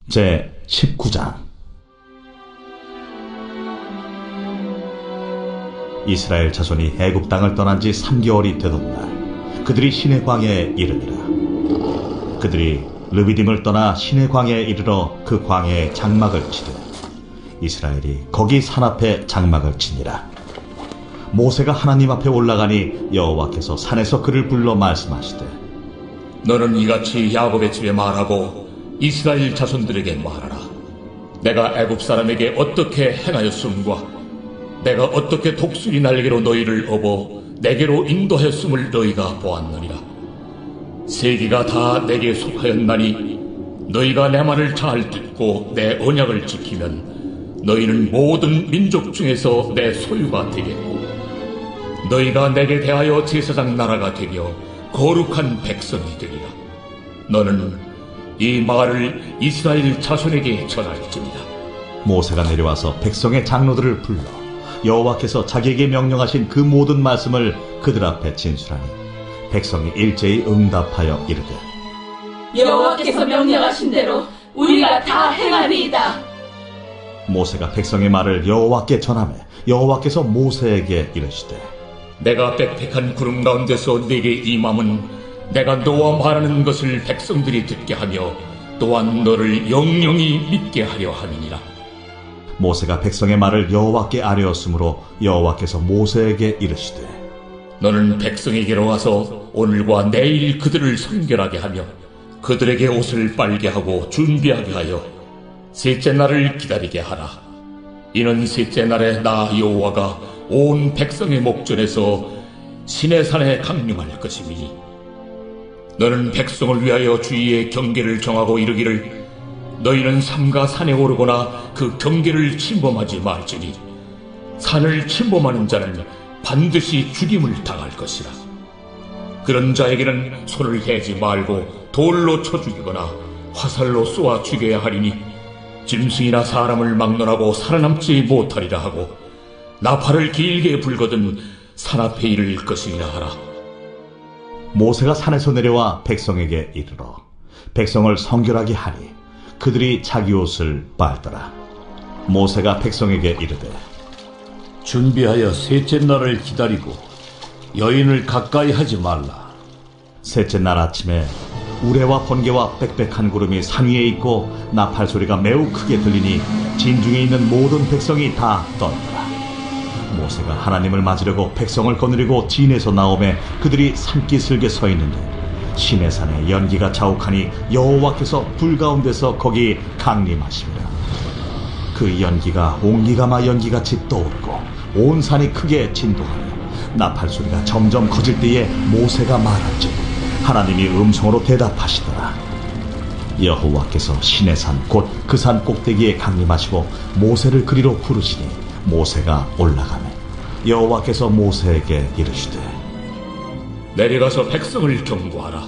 제 19장. 이스라엘 자손이 애굽 땅을 떠난 지 3개월이 되던 날, 그들이 시내 광야에 이르니라. 그들이 르비딤을 떠나 시내 광야에 이르러 그 광야에 장막을 치되 이스라엘이 거기 산 앞에 장막을 치니라. 모세가 하나님 앞에 올라가니 여호와께서 산에서 그를 불러 말씀하시되, 너는 이같이 야곱의 집에 말하고 이스라엘 자손들에게 말하라. 내가 애굽 사람에게 어떻게 행하였음과 내가 어떻게 독수리 날개로 너희를 업어 내게로 인도하였음을 너희가 보았느니라. 세계가 다 내게 속하였나니 너희가 내 말을 잘 듣고 내 언약을 지키면 너희는 모든 민족 중에서 내 소유가 되겠고 너희가 내게 대하여 제사장 나라가 되며 거룩한 백성이 되리라. 너는 이 말을 이스라엘 자손에게 전할지니라. 모세가 내려와서 백성의 장로들을 불러 여호와께서 자기에게 명령하신 그 모든 말씀을 그들 앞에 진술하니 백성이 일제히 응답하여 이르되, 여호와께서 명령하신 대로 우리가 다 행하리이다. 모세가 백성의 말을 여호와께 전하매 여호와께서 모세에게 이르시되, 내가 빽빽한 구름 가운데서 네게 임함은 내가 너와 말하는 것을 백성들이 듣게 하며 또한 너를 영영히 믿게 하려 함이니라. 모세가 백성의 말을 여호와께 아뢰었으므로 여호와께서 모세에게 이르시되, 너는 백성에게로 와서 오늘과 내일 그들을 선결하게 하며 그들에게 옷을 빨게 하고 준비하게 하여 셋째 날을 기다리게 하라. 이는 셋째 날에 나 여호와가 온 백성의 목전에서 시내산에 강림할 것이니 너는 백성을 위하여 주위의 경계를 정하고 이르기를, 너희는 삼가 산에 오르거나 그 경계를 침범하지 말지니 산을 침범하는 자는 반드시 죽임을 당할 것이라. 그런 자에게는 손을 대지 말고 돌로 쳐 죽이거나 화살로 쏘아 죽여야 하리니 짐승이나 사람을 막론하고 살아남지 못하리라 하고 나팔을 길게 불거든 산 앞에 이를 것이니라 하라. 모세가 산에서 내려와 백성에게 이르러 백성을 성결하게 하니 그들이 자기 옷을 빨더라. 모세가 백성에게 이르되, 준비하여 셋째 날을 기다리고 여인을 가까이 하지 말라. 셋째 날 아침에 우레와 번개와 빽빽한 구름이 산 위에 있고 나팔 소리가 매우 크게 들리니 진중에 있는 모든 백성이 다 떨더라. 모세가 하나님을 맞으려고 백성을 거느리고 진에서 나오매 그들이 산기슭에 서 있는데 시내산에 연기가 자욱하니 여호와께서 불 가운데서 거기 강림하시니라. 그 연기가 옹기가마 연기같이 떠오르고 온 산이 크게 진동하며 나팔 소리가 점점 커질 때에 모세가 말한즉 하나님이 음성으로 대답하시더라. 여호와께서 시내산 곧 그 산 꼭대기에 강림하시고 모세를 그리로 부르시니 모세가 올라가매 여호와께서 모세에게 이르시되, 내려가서 백성을 경고하라.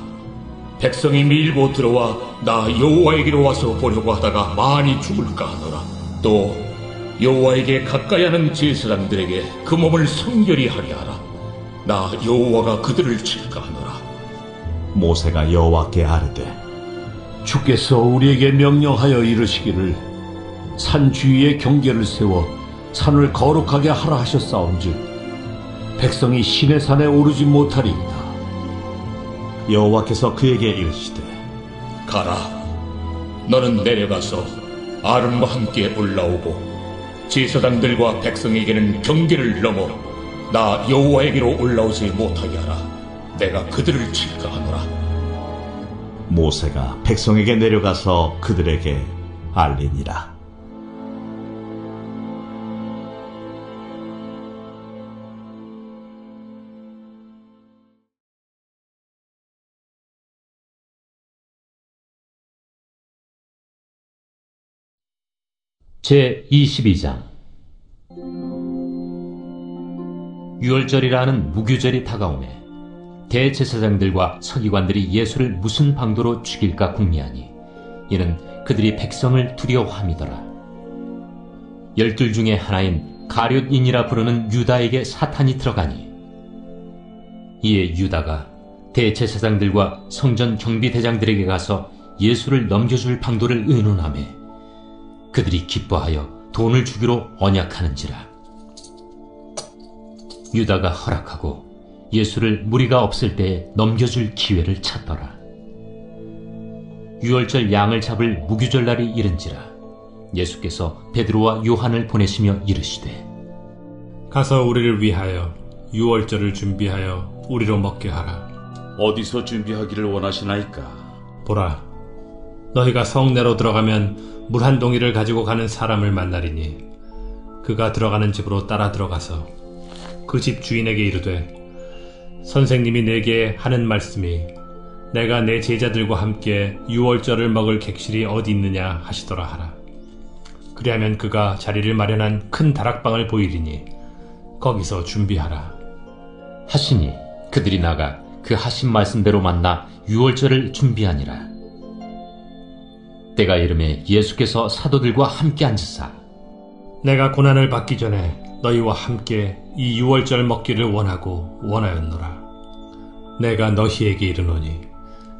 백성이 밀고 들어와 나 여호와에게로 와서 보려고 하다가 많이 죽을까 하노라. 또 여호와에게 가까이 하는 제사장들에게 그 몸을 성결히 하게 하라. 나 여호와가 그들을 칠까 하노라. 모세가 여호와께 아뢰되, 주께서 우리에게 명령하여 이르시기를 산 주위에 경계를 세워 산을 거룩하게 하라 하셨사온즉 백성이 시내산에 오르지 못하리이다. 여호와께서 그에게 이르시되, 가라. 너는 내려가서 아론과 함께 올라오고 제사장들과 백성에게는 경계를 넘어 나 여호와에게로 올라오지 못하게 하라. 내가 그들을 칠까 하노라. 모세가 백성에게 내려가서 그들에게 알리니라. 제 22장. 유월절이라는 무교절이 다가오매 대제사장들과 서기관들이 예수를 무슨 방도로 죽일까 궁리하니 이는 그들이 백성을 두려워함이더라. 12 중에 하나인 가룟인이라 부르는 유다에게 사탄이 들어가니 이에 유다가 대제사장들과 성전 경비대장들에게 가서 예수를 넘겨줄 방도를 의논하며 그들이 기뻐하여 돈을 주기로 언약하는지라. 유다가 허락하고 예수를 무리가 없을 때에 넘겨줄 기회를 찾더라. 유월절 양을 잡을 무교절날이 이른지라. 예수께서 베드로와 요한을 보내시며 이르시되 가서 우리를 위하여 유월절을 준비하여 우리로 먹게 하라. 어디서 준비하기를 원하시나이까? 보라, 너희가 성내로 들어가면 물 한 동이를 가지고 가는 사람을 만나리니 그가 들어가는 집으로 따라 들어가서 그 집 주인에게 이르되 선생님이 내게 하는 말씀이 내가 내 제자들과 함께 유월절을 먹을 객실이 어디 있느냐 하시더라 하라. 그리하면 그가 자리를 마련한 큰 다락방을 보이리니 거기서 준비하라 하시니 그들이 나가 그 하신 말씀대로 만나 유월절을 준비하니라. 때가 이르매 예수께서 사도들과 함께 앉으사 내가 고난을 받기 전에 너희와 함께 이 유월절 먹기를 원하였노라. 내가 너희에게 이르노니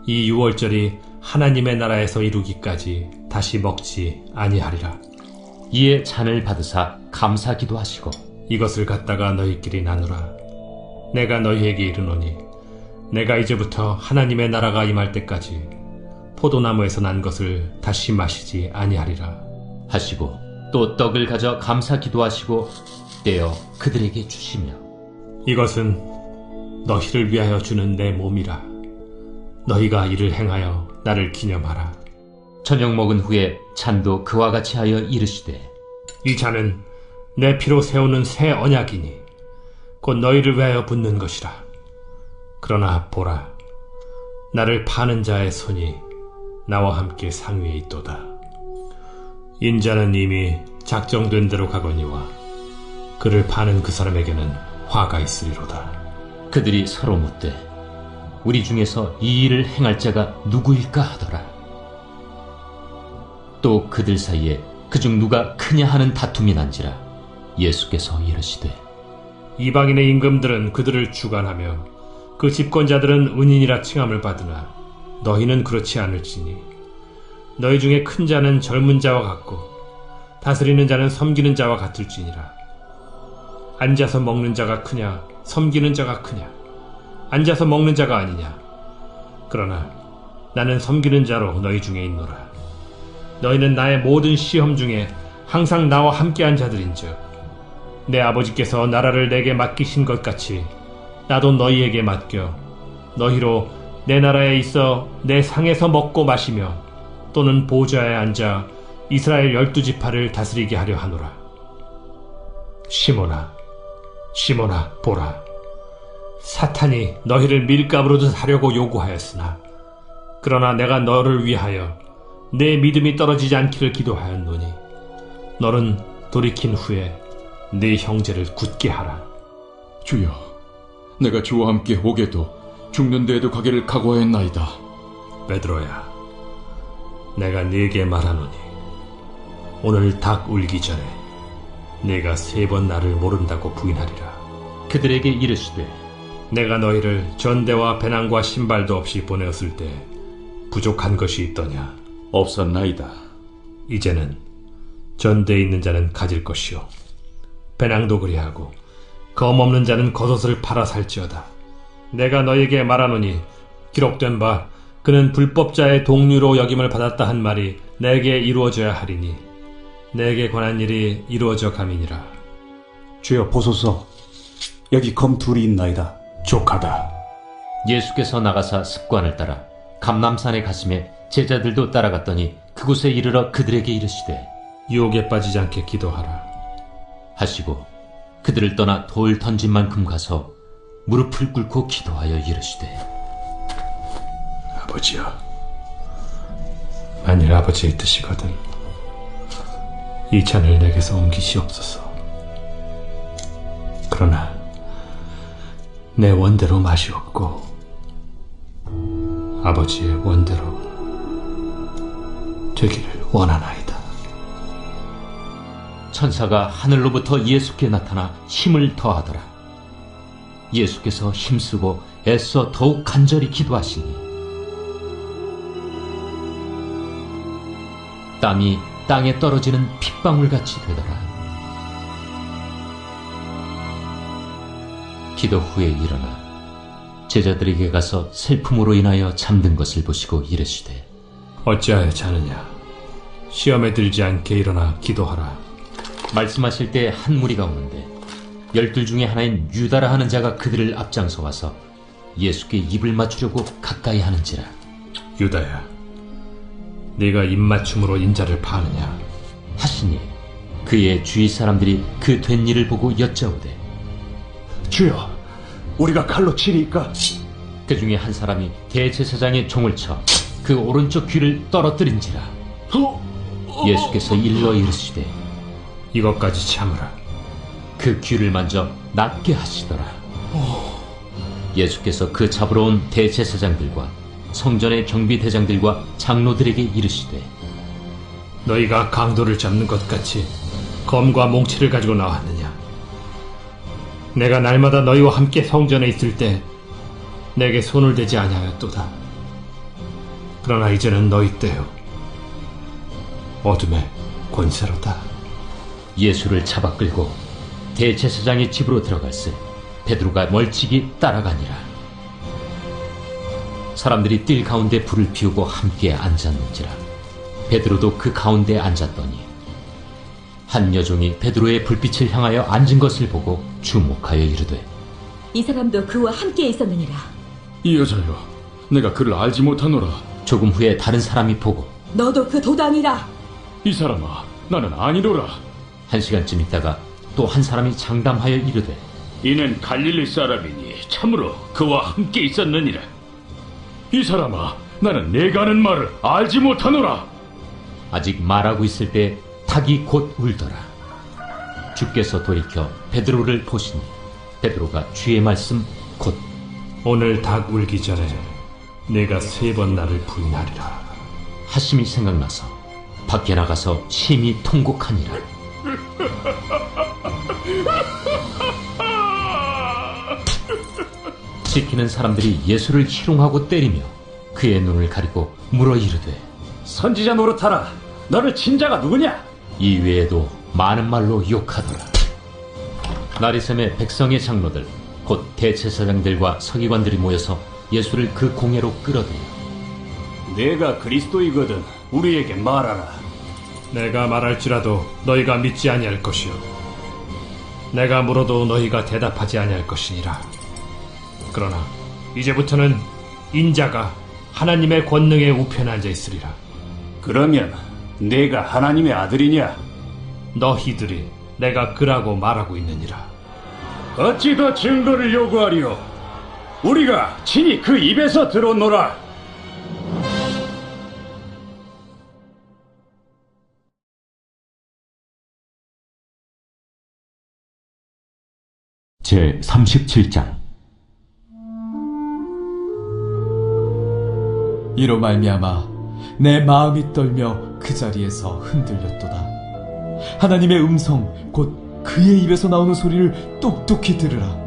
이 유월절이 하나님의 나라에서 이루기까지 다시 먹지 아니하리라. 이에 잔을 받으사 감사 기도하시고 이것을 갖다가 너희끼리 나누라. 내가 너희에게 이르노니 내가 이제부터 하나님의 나라가 임할 때까지 포도나무에서 난 것을 다시 마시지 아니하리라 하시고 또 떡을 가져 감사 기도하시고 떼어 그들에게 주시며 이것은 너희를 위하여 주는 내 몸이라. 너희가 이를 행하여 나를 기념하라. 저녁 먹은 후에 잔도 그와 같이 하여 이르시되 이 잔은 내 피로 세우는 새 언약이니 곧 너희를 위하여 붓는 것이라. 그러나 보라, 나를 파는 자의 손이 나와 함께 상위에 있도다. 인자는 이미 작정된 대로 가거니와 그를 파는 그 사람에게는 화가 있으리로다. 그들이 서로 묻되 우리 중에서 이 일을 행할 자가 누구일까 하더라. 또 그들 사이에 그중 누가 크냐 하는 다툼이 난지라. 예수께서 이르시되 이방인의 임금들은 그들을 주관하며 그 집권자들은 은인이라 칭함을 받으나 너희는 그렇지 않을지니 너희 중에 큰 자는 젊은 자와 같고 다스리는 자는 섬기는 자와 같을지니라. 앉아서 먹는 자가 크냐 섬기는 자가 크냐? 앉아서 먹는 자가 아니냐? 그러나 나는 섬기는 자로 너희 중에 있노라. 너희는 나의 모든 시험 중에 항상 나와 함께한 자들인즉 내 아버지께서 나라를 내게 맡기신 것 같이 나도 너희에게 맡겨 너희로 내 나라에 있어 내 상에서 먹고 마시며 또는 보좌에 앉아 이스라엘 12지파를 다스리게 하려 하노라. 시몬아, 시몬아, 보라. 사탄이 너희를 밀가루로 사려고 요구하였으나 그러나 내가 너를 위하여 내 믿음이 떨어지지 않기를 기도하였노니 너는 돌이킨 후에 네 형제를 굳게 하라. 주여, 내가 주와 함께 오게도 죽는 데에도 가기를 각오하였나이다. 베드로야, 내가 네게 말하노니 오늘 닭 울기 전에 네가 3번 나를 모른다고 부인하리라. 그들에게 이르시되 내가 너희를 전대와 배낭과 신발도 없이 보내었을 때 부족한 것이 있더냐? 없었나이다. 이제는 전대에 있는 자는 가질 것이요 배낭도 그리하고 검 없는 자는 겉옷을 팔아 살지어다. 내가 너에게 말하노니 기록된 바 그는 불법자의 동류로 여김을 받았다 한 말이 내게 이루어져야 하리니 내게 관한 일이 이루어져 감이니라. 주여 보소서, 여기 검 둘이 있나이다. 족하다. 예수께서 나가사 습관을 따라 감람산에 가심에 제자들도 따라갔더니 그곳에 이르러 그들에게 이르시되 유혹에 빠지지 않게 기도하라 하시고 그들을 떠나 돌 던진 만큼 가서 무릎을 꿇고 기도하여 이르시되 아버지여, 만일 아버지의 뜻이거든 이 잔을 내게서 옮기시옵소서. 그러나 내 원대로 마시옵고 아버지의 원대로 되기를 원하나이다. 천사가 하늘로부터 예수께 나타나 힘을 더하더라. 예수께서 힘쓰고 애써 더욱 간절히 기도하시니 땀이 땅에 떨어지는 핏방울같이 되더라. 기도 후에 일어나 제자들에게 가서 슬픔으로 인하여 잠든 것을 보시고 이르시되 어찌하여 자느냐? 시험에 들지 않게 일어나 기도하라. 말씀하실 때 한 무리가 오는데 12 중에 하나인 유다라 하는 자가 그들을 앞장서 와서 예수께 입을 맞추려고 가까이 하는지라. 유다야, 네가 입맞춤으로 인자를 파느냐? 하시니 그의 주위 사람들이 그 된 일을 보고 여짜오되 주여, 우리가 칼로 치리이까? 그 중에 한 사람이 대제사장의 종을 쳐 그 오른쪽 귀를 떨어뜨린지라. 예수께서 일러 이르시되 이것까지 참으라. 그 귀를 만져 낫게 하시더라. 예수께서 그 잡으러 온 대제사장들과 성전의 경비대장들과 장로들에게 이르시되 너희가 강도를 잡는 것 같이 검과 몽치를 가지고 나왔느냐? 내가 날마다 너희와 함께 성전에 있을 때 내게 손을 대지 아니하였도다. 그러나 이제는 너희 때요 어둠의 권세로다. 예수를 잡아 끌고 대제사장의 집으로 들어갈새 베드로가 멀찍이 따라가니라. 사람들이 뜰 가운데 불을 피우고 함께 앉았는지라. 베드로도 그 가운데 앉았더니 한 여종이 베드로의 불빛을 향하여 앉은 것을 보고 주목하여 이르되 이 사람도 그와 함께 있었느니라. 이 여자여, 내가 그를 알지 못하노라. 조금 후에 다른 사람이 보고 너도 그 도단이라. 이 사람아, 나는 아니로라. 1시간쯤 있다가 또 한 사람이 장담하여 이르되 이는 갈릴리 사람이니 참으로 그와 함께 있었느니라. 이 사람아, 나는 내가 하는 말을 알지 못하노라. 아직 말하고 있을 때 닭이 곧 울더라. 주께서 돌이켜 베드로를 보시니 베드로가 주의 말씀 곧 오늘 닭 울기 전에 내가 3번 나를 부인하리라 하심이 생각나서 밖에 나가서 심히 통곡하니라. 지키는 사람들이 예수를 희롱하고 때리며 그의 눈을 가리고 물어 이르되 선지자 노릇하라. 너를 친 자가 누구냐? 이 외에도 많은 말로 욕하더라. 나리샘의 백성의 장로들 곧 대제사장들과 서기관들이 모여서 예수를 그 공회로 끌어들여 내가 그리스도이거든 우리에게 말하라. 내가 말할지라도 너희가 믿지 아니할 것이요 내가 물어도 너희가 대답하지 아니할 것이니라. 그러나 이제부터는 인자가 하나님의 권능에 우편에 앉아 있으리라. 그러면 내가 하나님의 아들이냐? 너희들이 내가 그라고 말하고 있느니라. 어찌 더 증거를 요구하리요? 우리가 친히 그 입에서 들었노라. 제 37장. 이로 말미암아 내 마음이 떨며 그 자리에서 흔들렸도다. 하나님의 음성 곧 그의 입에서 나오는 소리를 똑똑히 들으라.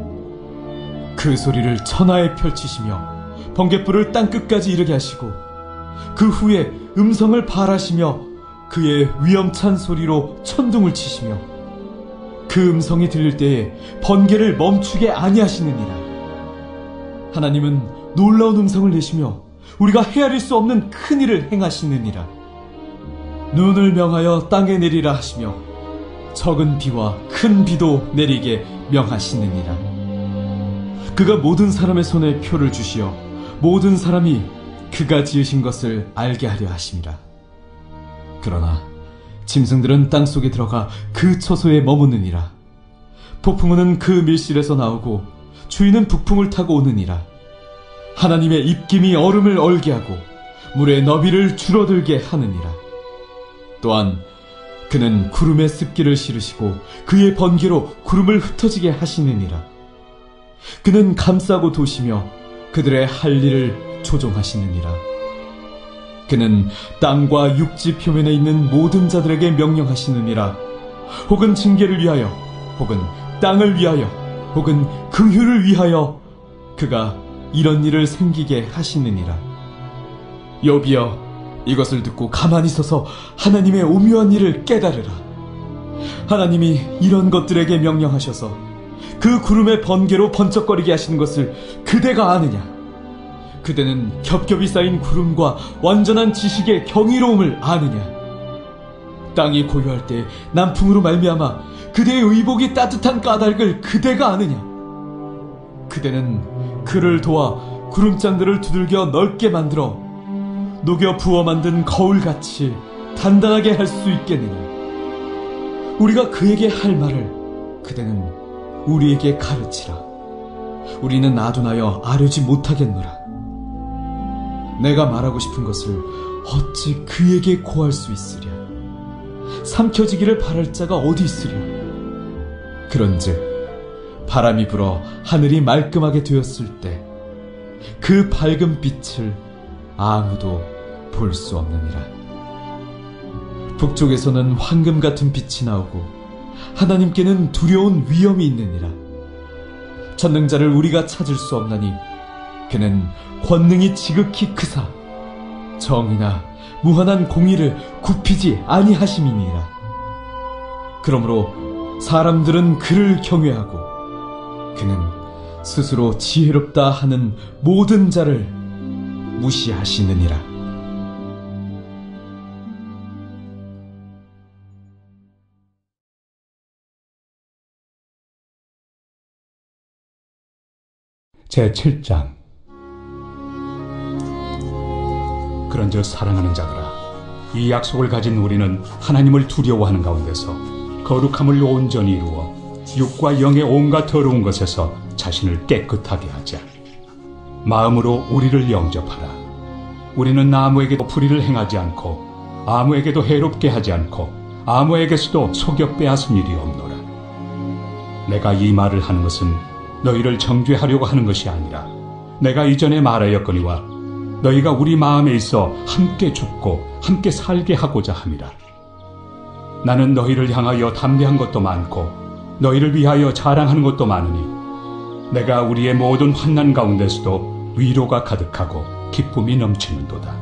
그 소리를 천하에 펼치시며 번갯불을 땅끝까지 이르게 하시고 그 후에 음성을 발하시며 그의 위엄찬 소리로 천둥을 치시며 그 음성이 들릴 때에 번개를 멈추게 아니하시느니라. 하나님은 놀라운 음성을 내시며 우리가 헤아릴 수 없는 큰 일을 행하시느니라. 눈을 명하여 땅에 내리라 하시며 적은 비와 큰 비도 내리게 명하시느니라. 그가 모든 사람의 손에 표를 주시어 모든 사람이 그가 지으신 것을 알게 하려 하심이라. 그러나 짐승들은 땅속에 들어가 그 처소에 머무느니라. 폭풍우는 그 밀실에서 나오고 주인은 북풍을 타고 오느니라. 하나님의 입김이 얼음을 얼게 하고 물의 너비를 줄어들게 하느니라. 또한 그는 구름의 습기를 실으시고 그의 번개로 구름을 흩어지게 하시느니라. 그는 감싸고 도시며 그들의 할 일을 조종하시느니라. 그는 땅과 육지 표면에 있는 모든 자들에게 명령하시느니라. 혹은 징계를 위하여 혹은 땅을 위하여 혹은 긍휼을 위하여 그가 이런 일을 생기게 하시느니라. 욥이여, 이것을 듣고 가만히 서서 하나님의 오묘한 일을 깨달으라. 하나님이 이런 것들에게 명령하셔서 그 구름의 번개로 번쩍거리게 하시는 것을 그대가 아느냐? 그대는 겹겹이 쌓인 구름과 완전한 지식의 경이로움을 아느냐? 땅이 고요할 때 남풍으로 말미암아 그대의 의복이 따뜻한 까닭을 그대가 아느냐? 그대는 그를 도와 구름장들을 두들겨 넓게 만들어 녹여 부어 만든 거울같이 단단하게 할 수 있겠느냐? 우리가 그에게 할 말을 그대는 우리에게 가르치라. 우리는 아둔하여 아뢰지 못하겠노라. 내가 말하고 싶은 것을 어찌 그에게 고할 수 있으랴? 삼켜지기를 바랄 자가 어디 있으랴? 그런즉 바람이 불어 하늘이 말끔하게 되었을 때 그 밝은 빛을 아무도 볼 수 없느니라. 북쪽에서는 황금 같은 빛이 나오고 하나님께는 두려운 위험이 있느니라. 전능자를 우리가 찾을 수 없나니 그는 권능이 지극히 크사 정의나 무한한 공의를 굽히지 아니하심이니라. 그러므로 사람들은 그를 경외하고 그는 스스로 지혜롭다 하는 모든 자를 무시하시느니라. 제7장. 그런즉 사랑하는 자들아, 이 약속을 가진 우리는 하나님을 두려워하는 가운데서 거룩함을 온전히 이루어 육과 영의 온갖 더러운 것에서 자신을 깨끗하게 하자. 마음으로 우리를 영접하라. 우리는 아무에게도 불의를 행하지 않고 아무에게도 해롭게 하지 않고 아무에게서도 속여 빼앗은 일이 없노라. 내가 이 말을 하는 것은 너희를 정죄하려고 하는 것이 아니라 내가 이전에 말하였거니와 너희가 우리 마음에 있어 함께 죽고 함께 살게 하고자 함이라. 나는 너희를 향하여 담대한 것도 많고 너희를 위하여 자랑하는 것도 많으니 내가 우리의 모든 환난 가운데서도 위로가 가득하고 기쁨이 넘치는도다.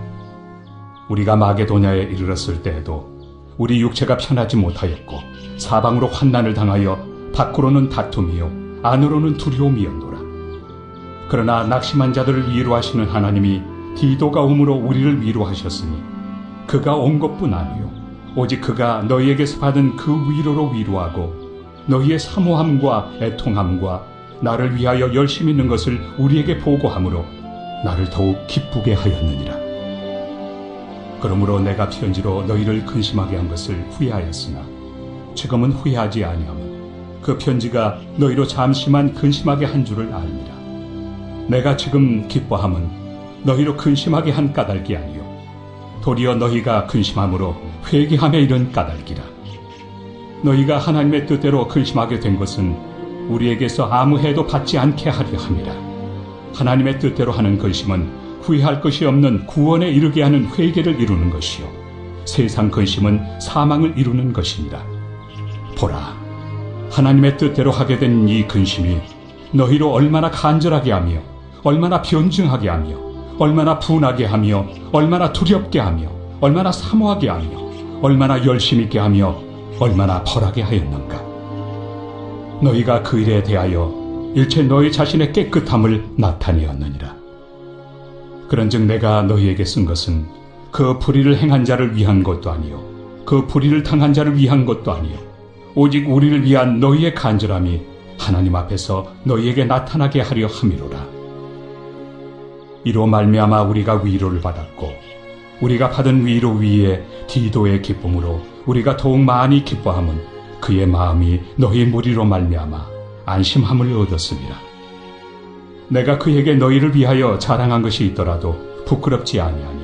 우리가 마게도냐에 이르렀을 때에도 우리 육체가 편하지 못하였고 사방으로 환난을 당하여 밖으로는 다툼이요 안으로는 두려움이었노라. 그러나 낙심한 자들을 위로하시는 하나님이 디도가 오므로 우리를 위로하셨으니 그가 온 것뿐 아니요 오직 그가 너희에게서 받은 그 위로로 위로하고 너희의 사모함과 애통함과 나를 위하여 열심히 있는 것을 우리에게 보고함으로 나를 더욱 기쁘게 하였느니라. 그러므로 내가 편지로 너희를 근심하게 한 것을 후회하였으나 지금은 후회하지 아니하면 그 편지가 너희로 잠시만 근심하게 한 줄을 알미라. 내가 지금 기뻐함은 너희로 근심하게 한 까닭이 아니요 도리어 너희가 근심함으로 회개함에 이른 까닭이라. 너희가 하나님의 뜻대로 근심하게 된 것은 우리에게서 아무 해도 받지 않게 하려 함이라. 하나님의 뜻대로 하는 근심은 후회할 것이 없는 구원에 이르게 하는 회개를 이루는 것이요 세상 근심은 사망을 이루는 것이니라. 보라, 하나님의 뜻대로 하게 된 이 근심이 너희로 얼마나 간절하게 하며 얼마나 변증하게 하며 얼마나 분하게 하며 얼마나 두렵게 하며 얼마나 사모하게 하며 얼마나 열심 있게 하며 얼마나 벌하게 하였는가. 너희가 그 일에 대하여 일체 너희 자신의 깨끗함을 나타내었느니라. 그런즉 내가 너희에게 쓴 것은 그 불의를 행한 자를 위한 것도 아니요 그 불의를 당한 자를 위한 것도 아니요 오직 우리를 위한 너희의 간절함이 하나님 앞에서 너희에게 나타나게 하려 함이로라. 이로 말미암아 우리가 위로를 받았고 우리가 받은 위로 위에 디도의 기쁨으로 우리가 더욱 많이 기뻐함은 그의 마음이 너희 무리로 말미암아 안심함을 얻었음이라. 내가 그에게 너희를 위하여 자랑한 것이 있더라도 부끄럽지 아니하니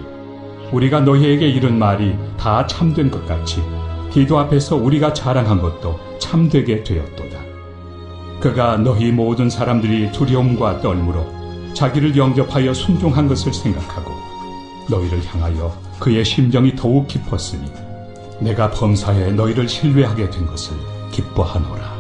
우리가 너희에게 이른 말이 다 참된 것 같이 디도 앞에서 우리가 자랑한 것도 참되게 되었도다. 그가 너희 모든 사람들이 두려움과 떨므로 자기를 영접하여 순종한 것을 생각하고 너희를 향하여 그의 심정이 더욱 깊었으니 내가 범사에 너희를 신뢰하게 된 것을 기뻐하노라.